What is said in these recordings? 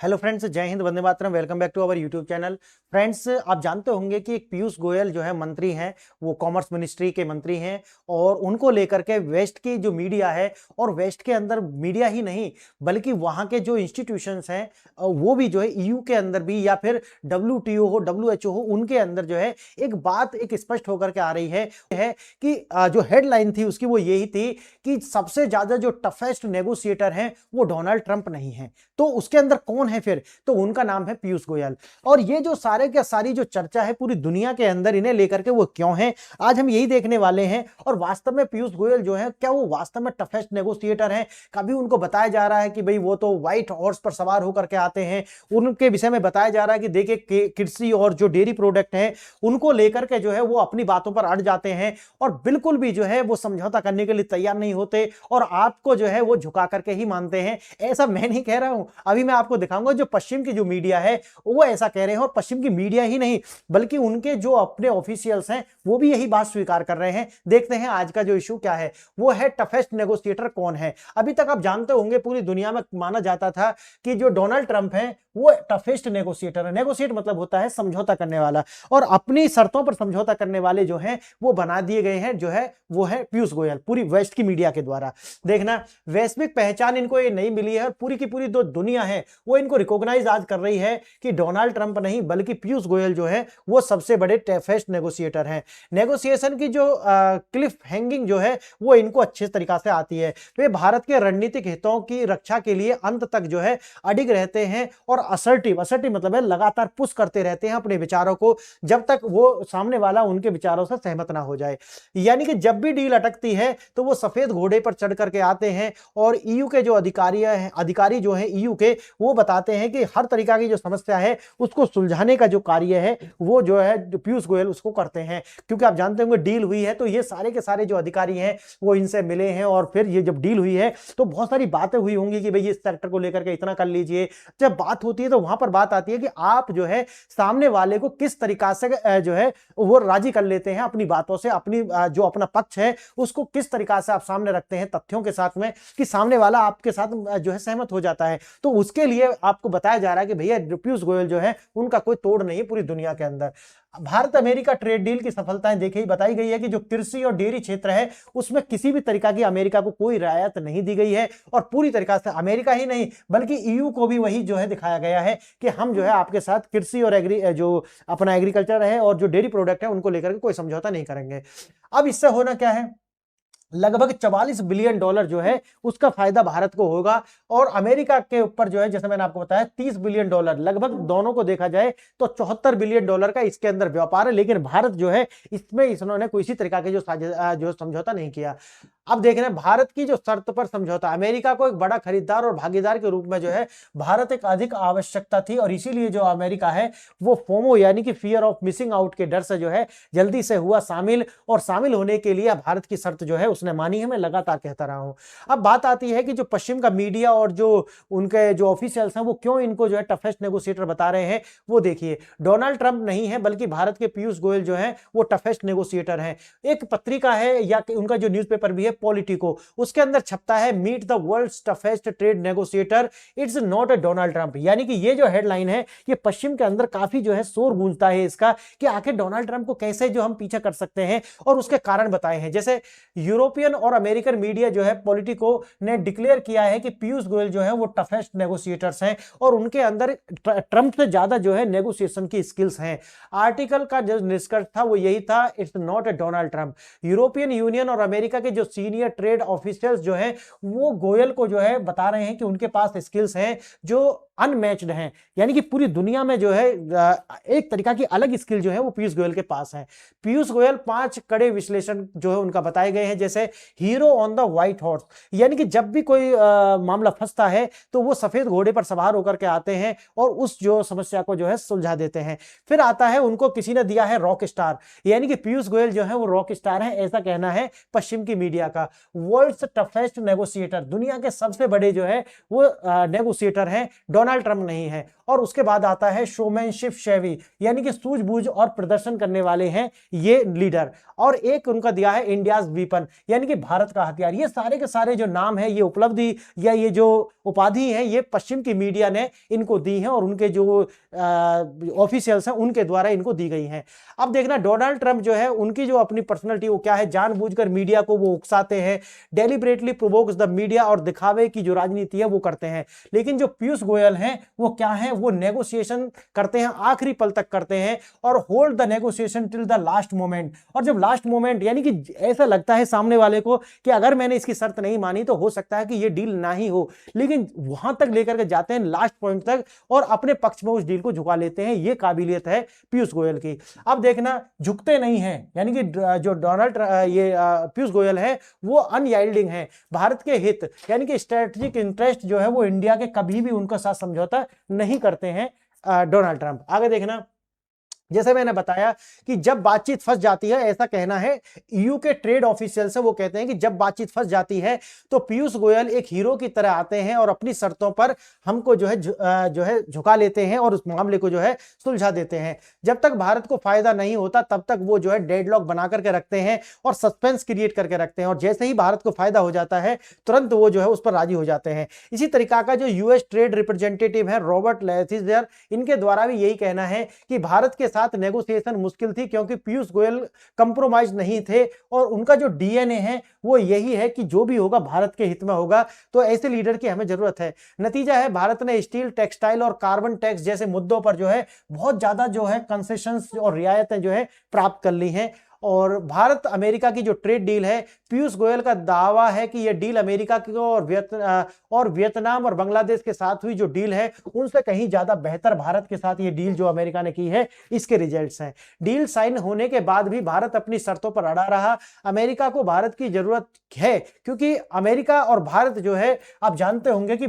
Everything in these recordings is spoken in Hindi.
हेलो फ्रेंड्स, जय हिंद, वंदे मातरम। Welcome back to our YouTube channel. Friends, आप जानते होंगे कि पीयूष गोयल जो है मंत्री हैं, वो कॉमर्स मिनिस्ट्री के मंत्री हैं और उनको लेकर के वेस्ट की जो मीडिया है, और वेस्ट के अंदर मीडिया ही नहीं बल्कि वहाँ के जो इंस्टीट्यूशंस हैं वो भी जो है ईयू के अंदर भी या फिर WTO हो, WHO हो, उनके अंदर जो है एक बात एक स्पष्ट होकर के आ रही है कि जो हेडलाइन थी उसकी वो यही थी कि सबसे ज्यादा जो टफेस्ट नेगोशिएटर हैं वो डोनाल्ड ट्रंप नहीं है। तो उसके अंदर कौन है फिर? तो उनका नाम है पीयूष गोयल। और ये जो सारे के सारी जो चर्चा है पूरी दुनिया के अंदर इन्हें लेकर के वो क्यों है, आज हम यही देखने वाले हैं। और वास्तव में पीयूष गोयल जो है, क्या वो वास्तव में टफेस्ट नेगोशिएटर हैं? कभी उनको बताया जा रहा है कि भाई वो तो व्हाइट हॉर्स पर सवार होकर के आते हैं, उनके विषय में बताया जा रहा है कि देखिए कृषि और जो डेयरी प्रोडक्ट है उनको लेकर के जो है वो अपनी बातों पर अड़ जाते हैं और बिल्कुल भी जो है वो समझौता करने के लिए तैयार नहीं होते और आपको जो है वो झुका करके ही मानते हैं। ऐसा मैं नहीं कह रहा हूं, अभी मैं आपको दिखाऊंगा जो पश्चिम की जो मीडिया है वो ऐसा कह रहे हैं। और पश्चिम की मीडिया ही नहीं बल्कि उनके जो अपने ऑफिशियल्स हैं वो भी यही बात स्वीकार कर रहे हैं। देखते हैं आज का जो इशू क्या है, वो है टफेस्ट नेगोशिएटर कौन है। अभी तक आप जानते होंगे पूरी दुनिया में माना जाता था कि जो डोनाल्ड ट्रंप है वो टफेस्ट नेगोशिएटर है। नेगोशिएट मतलब होता है समझौता करने वाला, और अपनी शर्तों पर समझौता करने वाले जो हैं वो बना दिए गए हैं, जो है वो है पीयूष गोयल पूरी वेस्ट की मीडिया के द्वारा। देखना, वैश्विक पहचान इनको ये नहीं मिली है और पूरी की पूरी जो दुनिया है वो इनको रिकॉग्नाइज आज कर रही है कि डोनाल्ड ट्रंप नहीं बल्कि पीयूष गोयल जो है वो सबसे बड़े टफेस्ट नेगोशिएटर हैं। नेगोशिएशन की जो क्लिफ हैंगिंग जो है वो इनको अच्छे तरीका से आती है। वे भारत के रणनीतिक हितों की रक्षा के लिए अंत तक जो है अडिग रहते हैं और असर्टिव मतलब है लगातार पुश करते रहते हैं अपने विचारों को जब तक वो सामने वाला उनके विचारों से सहमत ना हो जाए। यानी कि जब भी डील अटकती है तो वो सफेद घोड़े पर चढ़ करके आते हैं और ईयू के जो अधिकारी जो हैं ईयू के, वो बताते हैं कि हर तरीका की जो समस्या है उसको सुलझाने का जो कार्य है वो जो है पीयूष गोयल उसको करते हैं। क्योंकि आप जानते होंगे डील हुई है तो ये सारे के सारे जो अधिकारी हैं वो इनसे मिले हैं और फिर ये जब डील हुई है तो बहुत सारी बातें हुई होंगी कि भाई इस सेक्टर को लेकर के इतना कर लीजिए। जब बात होती है तो वहां पर बात आती है कि आप जो है सामने वाले को किस तरीका से जो है वो राजी कर लेते हैं अपनी बातों से, अपनी जो अपना पक्ष है उसको किस तरीका से आप सामने रखते हैं तथ्यों के साथ में कि सामने वाला आपके साथ जो है सहमत हो जाता है। तो उसके लिए आपको बताया जा रहा है कि भैया पीयूष गोयल जो है उनका कोई तोड़ नहीं है पूरी दुनिया के अंदर। भारत अमेरिका ट्रेड डील की सफलताएं देखी बताई गई है कि जो कृषि और डेयरी क्षेत्र है उसमें किसी भी तरीका की अमेरिका को कोई रियायत नहीं दी गई है और पूरी तरीका से अमेरिका ही नहीं बल्कि ईयू को भी वही जो है दिखाया गया है कि हम जो है आपके साथ कृषि और जो अपना एग्रीकल्चर है और जो डेयरी प्रोडक्ट है उनको लेकर के कोई समझौता नहीं करेंगे। अब इससे होना क्या है, लगभग 44 बिलियन डॉलर जो है उसका फायदा भारत को होगा और अमेरिका के ऊपर जो है जैसे मैंने आपको बताया 30 बिलियन डॉलर, लगभग दोनों को देखा जाए तो 74 बिलियन डॉलर का इसके अंदर व्यापार है। लेकिन भारत जो है इसमें इन्होंने किसी तरीका के जो समझौता नहीं किया। अब देख रहे हैं भारत की जो शर्त पर समझौता, अमेरिका को एक बड़ा खरीदार और भागीदार के रूप में जो है भारत एक अधिक आवश्यकता थी और इसीलिए जो अमेरिका है वो फोमो यानी कि फियर ऑफ मिसिंग आउट के डर से जो है जल्दी से हुआ शामिल, और शामिल होने के लिए भारत की शर्त जो है उसने मानी है। मैं लगातार कहता रहा हूं। अब बात आती है कि जो पश्चिम का मीडिया और जो उनके जो ऑफिशियल्स हैं वो क्यों इनको जो है टफेस्ट नेगोशिएटर बता रहे हैं। वो देखिए, डोनाल्ड ट्रंप नहीं है बल्कि भारत के पीयूष गोयल जो है वो टफेस्ट नेगोशिएटर हैं। एक पत्रिका है या उनका जो न्यूज़पेपर भी है पॉलिटिको, उसके अंदर छपता है meet the world's toughest trade negotiator, it's not a Donald Trump. यानी कि ये जो हेडलाइन है ये पश्चिम के अंदर काफी जो है शोर गूंजता है इसका कि आखिर डोनाल्ड ट्रंप को कैसे जो हम पीछा कर सकते हैं, और उसके कारण बताए हैं। जैसे यूरोपियन और अमेरिकन मीडिया जो है पॉलिटिको ने डिक्लेयर किया है कि पीयूष गोयल जो है वो टफेस्ट नेगोशिएटर्स हैं और उनके अंदर ट्रंप से ज्यादा जो है नेगोशिएशन की स्किल्स हैं। आर्टिकल का जो निष्कर्ष था वो यही था, it's not a Donald Trump. European union और अमेरिका के जो सीनियर ट्रेड ऑफिसर्स जो हैं वो गोयल को जो है बता रहे हैं कि उनके पास स्किल्स हैं जो अनमैच्ड हैं। यानी कि पूरी दुनिया में जो है एक तरीका की अलग स्किल जो है वो पीयूष गोयल के पास है। पीयूष गोयल 5 कड़े विश्लेषण जो है उनका बताए गए हैं, जैसे hero on the white horse, यानी कि जब भी कोई मामला फंसता है तो वो सफेद घोड़े पर सवार होकर के आते हैं और उस जो समस्या को जो है सुलझा देते हैं। फिर आता है उनको किसी ने दिया है रॉक स्टार, यानी कि पीयूष गोयल जो है वो रॉक स्टार है, ऐसा कहना है पश्चिम की मीडिया का। वर्ल्ड्स टफेस्ट नेगोशिएटर, दुनिया के सबसे बड़े जो है वो नेगोशिएटर हैं डोनाल्ड डोनाल्ड ट्रंप नहीं है। और उसके बाद आता है शोमैनशिप शैवी, यानी कि सूझबूझ और प्रदर्शन करने वाले हैं ये लीडर। और एक उनका दिया है इंडियाज वीपन, यानी कि भारत का हथियार। ये सारे के सारे जो नाम है, ये उपलब्धि या ये जो उपाधि है, ये पश्चिम की मीडिया ने इनको दी है और उनके जो ऑफिशियल्स हैं उनके द्वारा इनको दी गई हैं। अब देखना डोनाल्ड ट्रंप जो है उनकी जो अपनी पर्सनैलिटी वो क्या है, जानबूझकर मीडिया को वो उकसाते हैं, डेलिबरेटली प्रोवोक्स द मीडिया, और दिखावे की जो राजनीति है वो करते हैं। लेकिन जो पीयूष गोयल हैं वो क्या है, वो नेगोशिएशन करते हैं, आखिरी पल तक करते हैं और hold the negotiation till the last moment. और जब लास्ट मोमेंट, यानी कि ऐसा लगता है सामने वाले को कि अगर मैंने इसकी शर्त नहीं मानी तो हो सकता है कि ये डील ना ही हो, लेकिन वहां तक लेकर के जाते हैं लास्ट पॉइंट तक और अपने पक्ष में उस डील को झुका लेते हैं। ये काबिलियत है पीयूष गोयल की। अब देखना झुकते नहीं हैं, यानी कि जो पीयूष गोयल है वो अनयाइल्डिंग है। भारत के हित यानी कि स्ट्रेटेजिक इंटरेस्ट जो है वो इंडिया के कभी भी उनका साथ समझौता नहीं करते हैं डोनाल्ड ट्रंप। आगे देखना, जैसे मैंने बताया कि जब बातचीत फंस जाती है, ऐसा कहना है ईयू के ट्रेड ऑफिशियल से, वो कहते हैं कि जब बातचीत फंस जाती है तो पीयूष गोयल एक हीरो की तरह आते हैं और अपनी शर्तों पर हमको जो है झुका लेते हैं और उस मामले को जो है सुलझा देते हैं। जब तक भारत को फायदा नहीं होता तब तक वो जो है डेडलॉक बना करके रखते हैं और सस्पेंस क्रिएट करके रखते हैं, और जैसे ही भारत को फायदा हो जाता है तुरंत वो जो है उस पर राजी हो जाते हैं। इसी तरीका का जो यूएस ट्रेड रिप्रेजेंटेटिव है रॉबर्ट लेथिजर, इनके द्वारा भी यही कहना है कि भारत के साथ नेगोशिएशन मुश्किल थी क्योंकि पीयूष गोयल कंप्रोमाइज नहीं थे और उनका जो डीएनए है वो यही है कि जो भी होगा भारत के हित में होगा। तो ऐसे लीडर की हमें जरूरत है। नतीजा है भारत ने स्टील, टेक्सटाइल और कार्बन टैक्स जैसे मुद्दों पर जो है बहुत ज्यादा जो है कंसेशंस और रियायतें जो है प्राप्त कर ली हैं। और भारत अमेरिका की जो ट्रेड डील है, पीयूष गोयल का दावा है कि यह डील अमेरिका की और वियतनाम और बांग्लादेश के साथ हुई जो डील है उनसे कहीं ज्यादा बेहतर भारत के साथ ये डील जो अमेरिका ने की है इसके रिजल्ट्स हैं। डील साइन होने के बाद भी भारत अपनी शर्तों पर अड़ा रहा। अमेरिका को भारत की जरूरत है क्योंकि अमेरिका और भारत जो है, आप जानते होंगे कि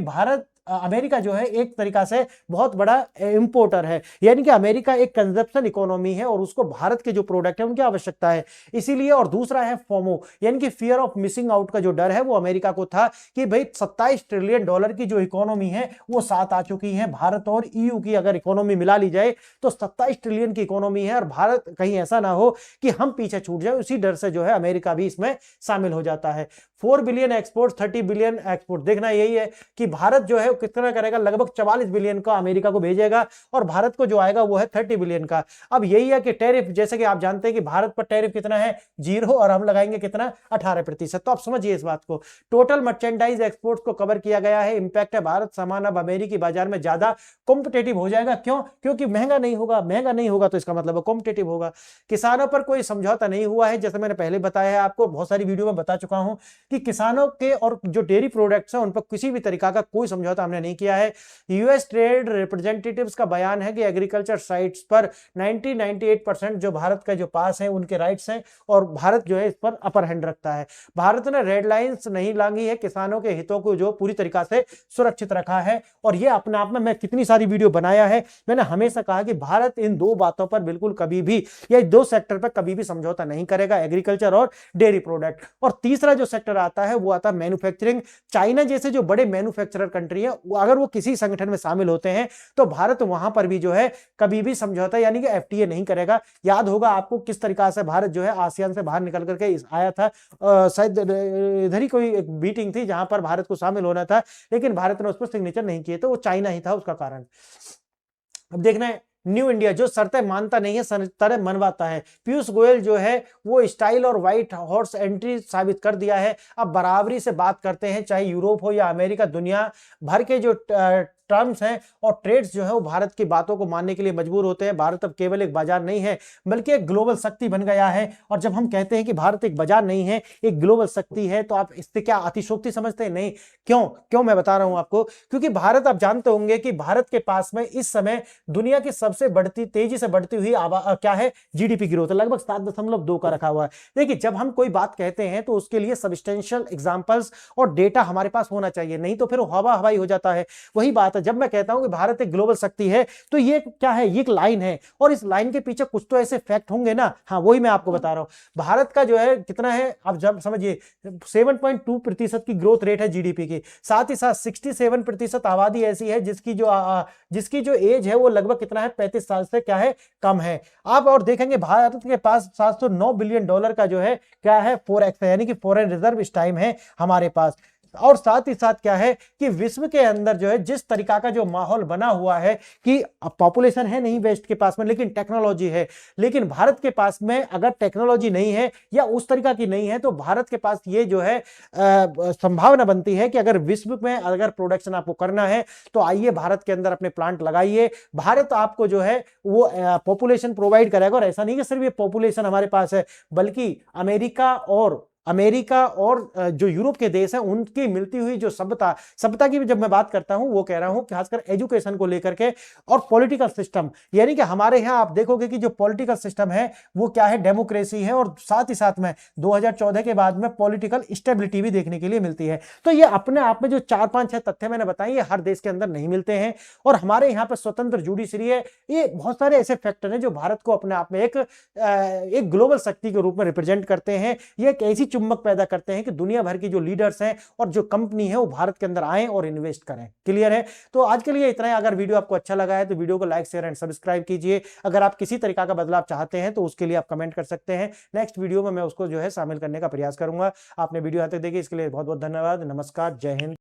अमेरिका जो है एक तरीका से बहुत बड़ा इंपोर्टर है, यानी कि अमेरिका एक कंजप्शन इकोनॉमी है और उसको भारत के जो प्रोडक्ट है उनकी आवश्यकता है, इसीलिए। और दूसरा है फोमो, यानी कि फियर ऑफ मिसिंग आउट का जो डर है वो अमेरिका को था कि भाई 27 ट्रिलियन डॉलर की जो इकोनॉमी है वो साथ आ चुकी है। भारत और ईयू की अगर इकोनॉमी मिला ली जाए तो 27 ट्रिलियन की इकोनॉमी है और भारत कहीं ऐसा ना हो कि हम पीछे छूट जाए, उसी डर से जो है अमेरिका भी इसमें शामिल हो जाता है। 4 बिलियन एक्सपोर्ट, 30 बिलियन एक्सपोर्ट। देखना यही है कि भारत जो है कितना करेगा, लगभग 44 बिलियन का अमेरिका को भेजेगा और भारत को जो आएगा वो है 30 बिलियन का। अब यही है कि टैरिफ, जैसे कि आप जानते हैं कि भारत पर टैरिफ कितना है, 0, और हम लगाएंगे कितना, 18%। तो आप समझिए इस बात को। टोटल मर्चेंडाइज एक्सपोर्ट्स को कवर किया गया है। इंपैक्ट है भारत सामान अब अमेरिकी बाजार में ज्यादा कॉम्पिटेटिव हो जाएगा। क्यों? क्योंकि महंगा नहीं होगा तो इसका मतलब कॉम्पिटेटिव होगा। किसानों पर कोई समझौता नहीं हुआ है, जैसे मैंने पहले बताया है आपको, बहुत सारी वीडियो में बता चुका हूं कि किसानों के और जो डेयरी प्रोडक्ट्स हैं उन पर किसी भी तरीका का कोई समझौता हमने नहीं किया है। यूएस ट्रेड रिप्रेजेंटेटिव्स का बयान है कि एग्रीकल्चर साइट्स पर 98% जो भारत का जो पास है उनके राइट्स हैं और भारत जो है इस पर अपर हैंड रखता है। भारत ने रेड लाइंस नहीं लांगी है, किसानों के हितों को जो पूरी तरीका से सुरक्षित रखा है। और ये अपने आप में मैं कितनी सारी वीडियो बनाया है, मैंने हमेशा कहा कि भारत इन दो बातों पर बिल्कुल कभी भी, या दो सेक्टर पर कभी भी समझौता नहीं करेगा, एग्रीकल्चर और डेयरी प्रोडक्ट। और तीसरा जो सेक्टर आता है वो आता है मैन्युफैक्चरिंग। चाइना जैसे जो बड़े मैन्युफैक्चरर कंट्री है, अगर वो किसी संगठन में शामिल होते हैं तो भारत वहां पर भी जो है कभी भी समझौता यानी कि एफटीए नहीं करेगा। याद होगा आपको किस तरीका से भारत जो है आसियान से बाहर निकल करके आया था। शायद इधर ही कोई एक मीटिंग थी जहां पर भारत को शामिल होना था, लेकिन भारत ने उस पर सिग्नेचर नहीं किए, तो वो चाइना ही था उसका कारण। अब देखना है न्यू इंडिया जो शर्तें मानता नहीं है, शर्तें मनवाता है। पीयूष गोयल जो है वो स्टाइल और व्हाइट हॉर्स एंट्री साबित कर दिया है। अब बराबरी से बात करते हैं, चाहे यूरोप हो या अमेरिका, दुनिया भर के जो टर्म्स हैं और ट्रेड्स जो है वो भारत की बातों को मानने के लिए मजबूर होते हैं। भारत अब केवल एक बाजार नहीं है बल्कि एक ग्लोबल शक्ति बन गया है। और जब हम कहते हैं कि भारत एक बाजार नहीं है, एक ग्लोबल शक्ति है, तो आप इससे क्या अतिशयोक्ति समझते हैं? नहीं। क्यों मैं बता रहा हूं आपको, क्योंकि भारत, आप जानते होंगे कि भारत के पास में इस समय दुनिया की सबसे तेजी से बढ़ती हुई क्या है, जीडीपी ग्रोथ लगभग 7.2 का रखा हुआ है। देखिए, जब हम कोई बात कहते हैं तो उसके लिए सब्सटेंशियल एग्जांपल्स और डेटा हमारे पास होना चाहिए, नहीं तो फिर हवा हवाई हो जाता है। वही बात है जब मैं कहता हूं कि भारत एक ग्लोबल शक्ति है, तो ये क्या है, ये एक लाइन है और इस लाइन के पीछे कुछ तो ऐसे फैक्ट होंगे ना। हाँ, वही मैं आपको बता रहा हूं। भारत का जो है कितना है, आप जब समझिए 7.2% की ग्रोथ रेट है जीडीपी की, साथ ही साथ 67% आबादी ऐसी है जिसकी जो एज है वो लगभग कितना है, 35 साल से क्या है, कम है। आप और देखेंगे भारत के पास $709 बिलियन का जो है क्या है, फोरेक्स है, यानी कि फॉरेन रिजर्व इस टाइम है हमारे पास। और साथ ही साथ क्या है कि विश्व के अंदर जो है जिस तरीका का जो माहौल बना हुआ है कि पॉपुलेशन है नहीं वेस्ट के पास में, लेकिन टेक्नोलॉजी है, लेकिन भारत के पास में अगर टेक्नोलॉजी नहीं है या उस तरीका की नहीं है, तो भारत के पास ये जो है संभावना बनती है कि अगर विश्व में अगर प्रोडक्शन आपको करना है तो आइए भारत के अंदर अपने प्लांट लगाइए। भारत आपको जो है वो पॉपुलेशन प्रोवाइड करेगा। और ऐसा नहीं कि सिर्फ ये पॉपुलेशन हमारे पास है, बल्कि अमेरिका और जो यूरोप के देश हैं उनकी मिलती हुई जो सभ्यता की भी जब मैं बात करता हूं, वो कह रहा हूं खासकर एजुकेशन को लेकर के और पॉलिटिकल सिस्टम, यानी कि हमारे यहां आप देखोगे कि जो पॉलिटिकल सिस्टम है वो क्या है, डेमोक्रेसी है, और साथ ही साथ में 2014 के बाद में पॉलिटिकल स्टेबिलिटी भी देखने के लिए मिलती है। तो ये अपने आप में जो 4-5-6 तथ्य मैंने बताए, ये हर देश के अंदर नहीं मिलते हैं। और हमारे यहाँ पर स्वतंत्र जुडिशरी है, ये बहुत सारे ऐसे फैक्टर हैं जो भारत को अपने आप में एक ग्लोबल शक्ति के रूप में रिप्रेजेंट करते हैं। ये एक ऐसी चुंबक पैदा करते हैं कि दुनिया भर की जो लीडर्स हैं और जो कंपनी है वो भारत के अंदर आए और इन्वेस्ट करें। क्लियर है? तो आज के लिए इतना ही। अगर वीडियो आपको अच्छा लगा है तो वीडियो को लाइक, शेयर एंड सब्सक्राइब कीजिए। अगर आप किसी तरीका का बदलाव चाहते हैं तो उसके लिए आप कमेंट कर सकते हैं। नेक्स्ट वीडियो में मैं उसको जो है शामिल करने का प्रयास करूंगा। आपने वीडियो यहाँ तक देखी, इसके लिए बहुत बहुत धन्यवाद। नमस्कार, जय हिंद।